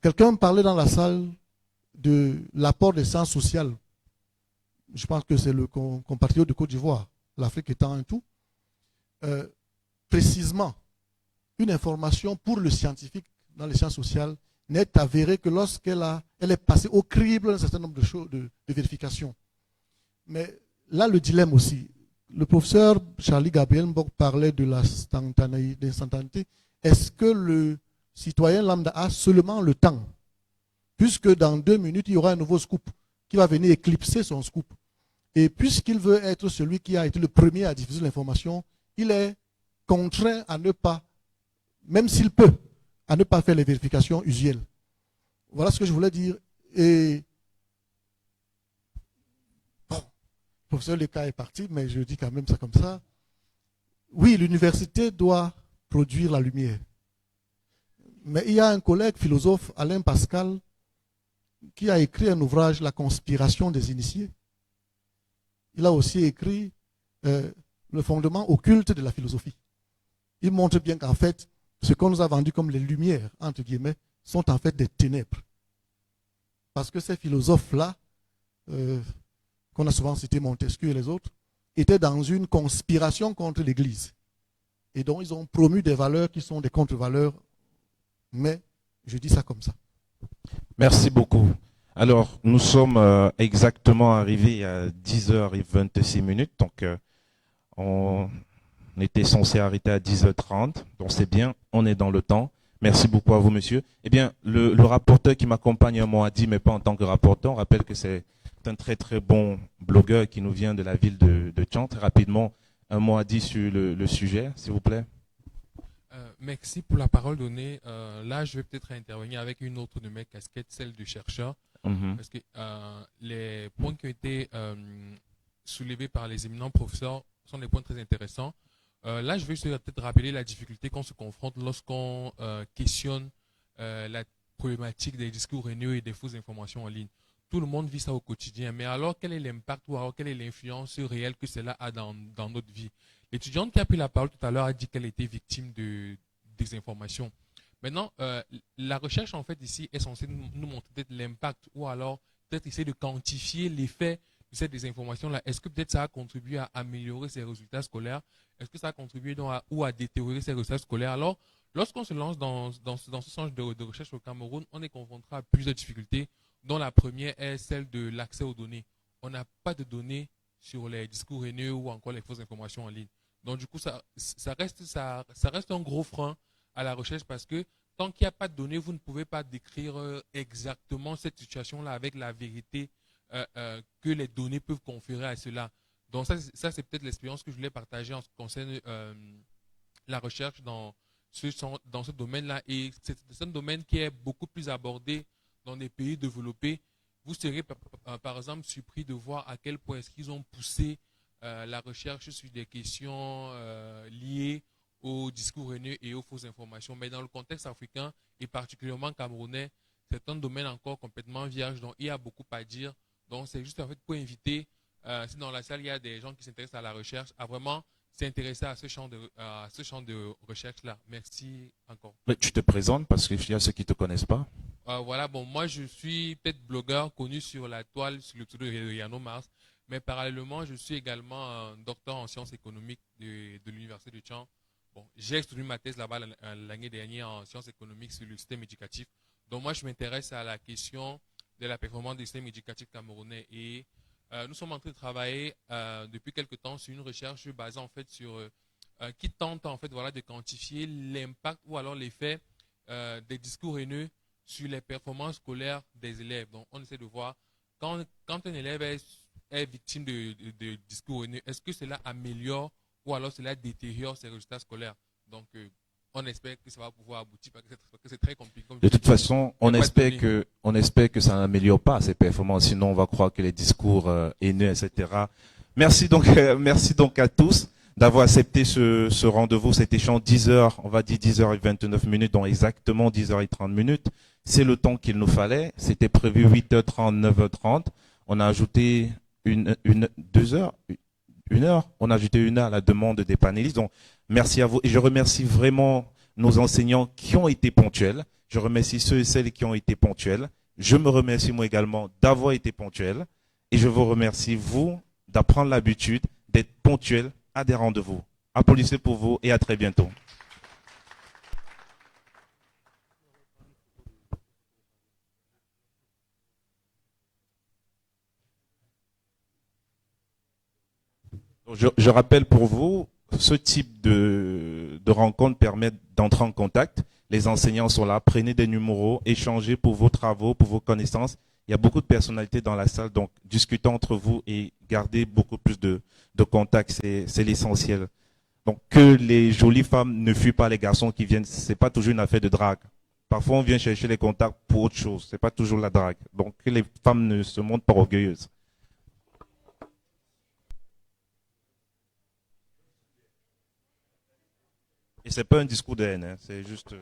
Quelqu'un parlait dans la salle de l'apport des sciences sociales. Je pense que c'est le compatriote de Côte d'Ivoire, l'Afrique étant un tout. Précisément, une information pour le scientifique dans les sciences sociales n'est avérée que lorsqu'elle est passée au crible d'un certain nombre de choses, de vérifications. Mais là, le dilemme aussi. Le professeur Charlie Gabriel Mbok parlait de l'instantanéité. Est-ce que le citoyen lambda a seulement le temps? Puisque dans 2 minutes, il y aura un nouveau scoop qui va venir éclipser son scoop. Et puisqu'il veut être celui qui a été le premier à diffuser l'information, il est contraint à ne pas, même s'il peut, à ne pas faire les vérifications usuelles. Voilà ce que je voulais dire. Et bon, le professeur Leka est parti, mais je dis quand même ça comme ça. Oui, l'université doit produire la lumière. Mais il y a un collègue philosophe, Alain Pascal, qui a écrit un ouvrage, La conspiration des initiés. Il a aussi écrit le fondement occulte de la philosophie. Il montre bien qu'en fait, ce qu'on nous a vendu comme les lumières, entre guillemets, sont en fait des ténèbres. Parce que ces philosophes-là, qu'on a souvent cité Montesquieu et les autres, étaient dans une conspiration contre l'Église. Et donc, ils ont promu des valeurs qui sont des contre-valeurs. Mais je dis ça comme ça. Merci beaucoup. Alors, nous sommes exactement arrivés à 10h26. Donc, on était censé arrêter à 10h30. Donc, c'est bien, on est dans le temps. Merci beaucoup à vous, monsieur. Eh bien, le rapporteur qui m'accompagne m'a dit, mais pas en tant que rapporteur, on rappelle que c'est un très très bon blogueur qui nous vient de la ville de Tchang. Très rapidement, un mot à dire sur le sujet, s'il vous plaît. Merci pour la parole donnée. Là, je vais peut-être intervenir avec une autre de mes casquettes, celle du chercheur. Parce que les points qui ont été soulevés par les éminents professeurs sont des points très intéressants. Là, je vais peut-être rappeler la difficulté qu'on se confronte lorsqu'on questionne la problématique des discours haineux et des fausses informations en ligne. Tout le monde vit ça au quotidien. Mais alors, quel est l'impact ou alors quelle est l'influence réelle que cela a dans notre vie? L'étudiante qui a pris la parole tout à l'heure a dit qu'elle était victime de désinformation. Maintenant, la recherche, en fait, ici, est censée nous montrer peut-être l'impact ou alors peut-être essayer de quantifier l'effet de cette désinformation-là. Est-ce que peut-être ça a contribué à améliorer ses résultats scolaires? Est-ce que ça a contribué donc à détériorer ses résultats scolaires? Alors, lorsqu'on se lance dans ce sens de recherche au Cameroun, on est confronté à plusieurs difficultés, dont la première est celle de l'accès aux données. On n'a pas de données sur les discours haineux ou encore les fausses informations en ligne. Donc, du coup, ça reste un gros frein à la recherche parce que tant qu'il n'y a pas de données, vous ne pouvez pas décrire exactement cette situation-là avec la vérité que les données peuvent conférer à cela. Donc, ça c'est peut-être l'expérience que je voulais partager en ce qui concerne la recherche dans ce domaine-là. Et c'est un domaine qui est beaucoup plus abordé dans des pays développés. Vous serez, par exemple, surpris de voir à quel point est-ce qu'ils ont poussé la recherche sur des questions liées aux discours haineux et aux fausses informations. Mais dans le contexte africain et particulièrement camerounais, c'est un domaine encore complètement vierge. Donc, il y a beaucoup à dire. Donc, c'est juste en fait pour inviter, si dans la salle, il y a des gens qui s'intéressent à la recherche, à vraiment s'intéresser à ce champ de recherche-là. Merci encore. Mais tu te présentes parce qu'il y a ceux qui ne te connaissent pas. Voilà, bon, moi, je suis peut-être blogueur connu sur la toile, sur le pseudo de Yano Mars. Mais parallèlement, je suis également un docteur en sciences économiques de l'université de Tchang. Bon, j'ai exprimé ma thèse là-bas l'année dernière en sciences économiques sur le système éducatif. Donc moi, je m'intéresse à la question de la performance du système éducatif camerounais. Et nous sommes en train de travailler depuis quelque temps sur une recherche basée en fait sur qui tente en fait voilà de quantifier l'impact ou alors l'effet des discours haineux sur les performances scolaires des élèves. Donc on essaie de voir quand un élève est victime de discours haineux, est-ce que cela améliore ou alors cela détériore ses résultats scolaires. Donc, on espère que ça va pouvoir aboutir parce que c'est très compliqué. De toute façon, on espère que ça n'améliore pas ses performances, sinon on va croire que les discours haineux, etc. Merci donc à tous d'avoir accepté ce rendez-vous, cet échange 10h, on va dire 10h29, donc exactement 10h30. C'est le temps qu'il nous fallait. C'était prévu 8h30, 9h30. On a ajouté une heure. On a ajouté une heure à la demande des panélistes. Donc, merci à vous. Et je remercie vraiment nos enseignants qui ont été ponctuels. Je remercie ceux et celles qui ont été ponctuels. Je me remercie moi également d'avoir été ponctuel. Et je vous remercie, vous, d'apprendre l'habitude d'être ponctuel à des rendez-vous. Applaudissez pour vous et à très bientôt. Je rappelle pour vous, ce type de rencontre permet d'entrer en contact. Les enseignants sont là, prenez des numéros, échangez pour vos travaux, pour vos connaissances. Il y a beaucoup de personnalités dans la salle, donc discutez entre vous et gardez beaucoup plus de contacts, c'est l'essentiel. Donc que les jolies femmes ne fuient pas les garçons qui viennent, c'est pas toujours une affaire de drague. Parfois, on vient chercher les contacts pour autre chose. C'est pas toujours la drague. Donc, que les femmes ne se montrent pas orgueilleuses. Et c'est pas un discours de haine, hein, c'est juste...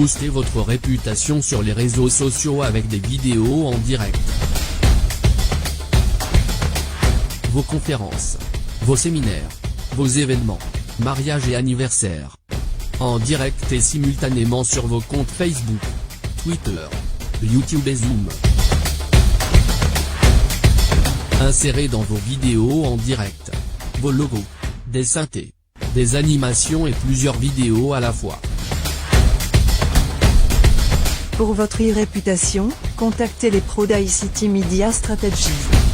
Boostez votre réputation sur les réseaux sociaux avec des vidéos en direct. Vos conférences, vos séminaires, vos événements, mariages et anniversaires. En direct et simultanément sur vos comptes Facebook, Twitter, YouTube et Zoom. Insérez dans vos vidéos en direct vos logos, des synthés, des animations et plusieurs vidéos à la fois. Pour votre e-réputation, contactez les pros d'ICT Media Strategies.